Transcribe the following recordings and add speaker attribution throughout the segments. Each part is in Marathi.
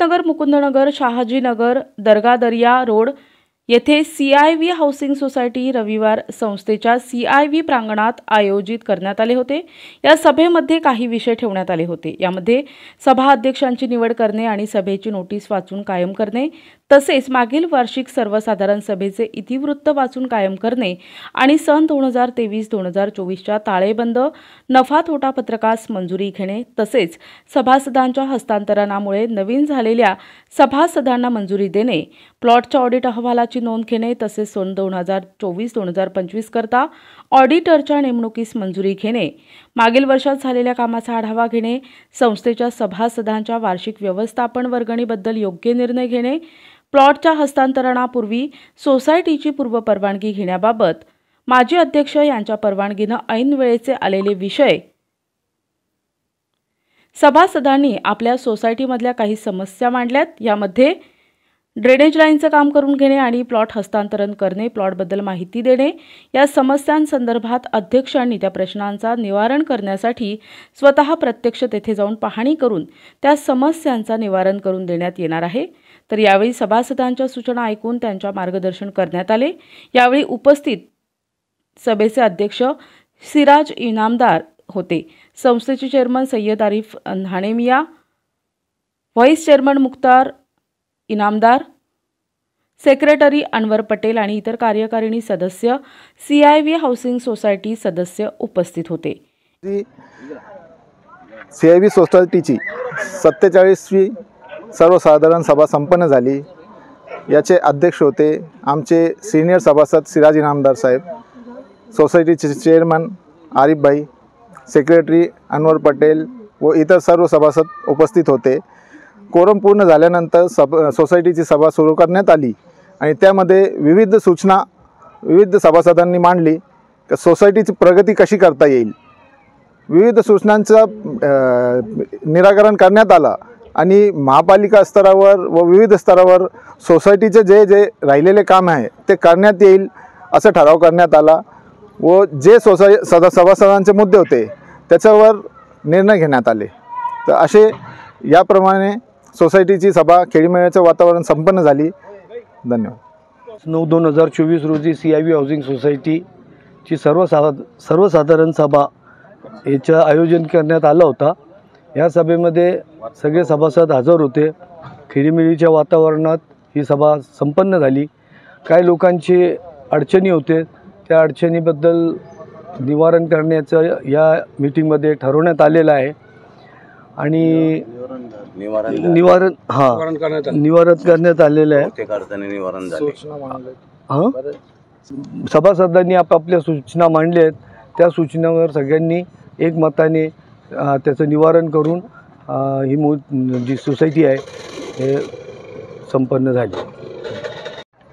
Speaker 1: अहमदनगर, मुकुंदनगर, शहाजीनगर, दर्गा दर्या रोड येथे CIV हाऊसिंग सोसायटी रविवार संस्थेच्या CIV प्रांगणात आयोजित करण्यात आले होते। या सभेमध्ये काही विषय ठेवण्यात आले होते। यामध्ये सभा अध्यक्षांची निवड करणे आणि सभेची नोटीस वाचून कायम करणे, तसेच मागील वार्षिक सर्वसाधारण सभेचे इतिवृत्त वाचून कायम करणे आणि सन 2023-2024च्या ताळेबंद नफा तोटा पत्रकास मंजुरी घेणे, तसेच सभासदांच्या हस्तांतरणामुळे नवीन झालेल्या सभासदांना मंजुरी देणे, प्लॉटच्या ऑडिट अहवालाची नोंद घेणे, तसेच सन 2024-2025 करता ऑडिटरच्या नेमणुकीस मंजुरी घेणे, मागील वर्षात झालेल्या कामाचा आढावा घेणे, संस्थेच्या सभासदांच्या वार्षिक व्यवस्थापन वर्गणीबद्दल योग्य निर्णय घेणे, प्लॉटच्या हस्तांतरणापूर्वी सोसायटीची पूर्वपरवानगी घेण्याबाबत माजी अध्यक्ष यांच्या परवानगीने ऐन वेळेचे आलेले विषय, सभासदांनी आपल्या सोसायटीमधल्या काही समस्या मांडल्यात, यामध्ये ड्रेनेज लाईनचं काम करून घेणे आणि प्लॉट हस्तांतरण करणे, प्लॉटबद्दल माहिती देणे, या समस्यांसंदर्भात अध्यक्षांनी त्या प्रश्नांचा निवारण करण्यासाठी स्वतः प्रत्यक्ष तेथे जाऊन पाहणी करून त्या समस्यांचा निवारण करून देण्यात येणार आहे। तर यावेळी सभासदांच्या सूचना ऐकून त्यांच्या मार्गदर्शन करण्यात आले। यावेळी उपस्थित सभेचे अध्यक्ष सिराज इनामदार होते। संस्थेचे chairman Sayyed Arif Nanemiya, vice chairman Mukhtar Inamdar, secretary Anwar Patel आणि इतर कार्यकारिणी सदस्य, CIV हाऊसिंग सोसायटी सदस्य उपस्थित होते।
Speaker 2: CIV सोसायटीची 47वी सर्वसाधारण सभा संपन्न झाली। याचे अध्यक्ष होते आमचे सीनियर सभासद सिराज इनामदार साहेब, सोसायटीचे चेअरमन आरिफ भाई, सेक्रेटरी अनवर पटेल व इतर सर्व सभासद उपस्थित होते। कोरम पूर्ण झाल्यानंतर सोसायटीची सभा सुरू करण्यात आली आणि त्यामध्ये विविध सूचना विविध सभासदांनी मांडली की सोसायटीची प्रगती कशी करता येईल। विविध सूचनांचं निराकरण करण्यात आलं आणि महापालिका स्तरावर व विविध स्तरावर सोसायटीचे जे जे राहिलेले काम आहे ते करण्यात येईल असं ठराव करण्यात आला व जे सभासदांचे मुद्दे होते त्याच्यावर निर्णय घेण्यात आले। तर असे याप्रमाणे सोसायटीची सभा खेळीमेळ्याचं वातावरण संपन्न झाली। धन्यवाद।
Speaker 3: 9/2024 रोजी CIV हाऊसिंग सोसायटीची सर्वसाधारण सभा याचं आयोजन करण्यात आलं होता। या सभेमध्ये सगळे सभासद हजर होते। खेळीमेळीच्या वातावरणात ही सभा संपन्न झाली। काही लोकांची अडचणी होते, त्या अडचणीबद्दल निवारण करण्याचं या मीटिंगमध्ये ठरवण्यात आलेलं आहे आणि निवारण करण्यात आलेलं आहे। सभासदांनी आपापल्या सूचना मांडल्या आहेत, त्या सूचनावर सगळ्यांनी एकमताने त्याचं निवारण करून ही जी सोसायटी आहे हे संपन्न झाली।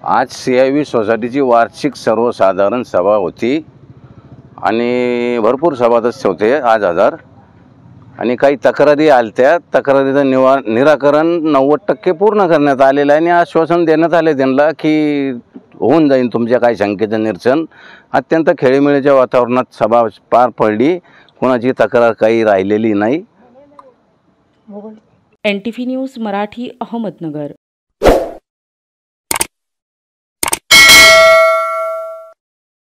Speaker 4: आज CIV सोसायटीची वार्षिक सर्वसाधारण सभा होती आणि भरपूर सभासद होते आज हजर आणि काही तक्रारी आल्या। तक्रारीचं निराकरण 90% पूर्ण करण्यात आलेलं आहे आणि आश्वासन देण्यात आले त्यांना की होऊन जाईल तुमच्या काही शंकेचं निरसन। अत्यंत खेळीमेळीच्या वातावरणात सभा पार पडली, कोणाची तक्रार काही राहिलेली नाही।
Speaker 1: NTV news Marathi, Ahmednagar.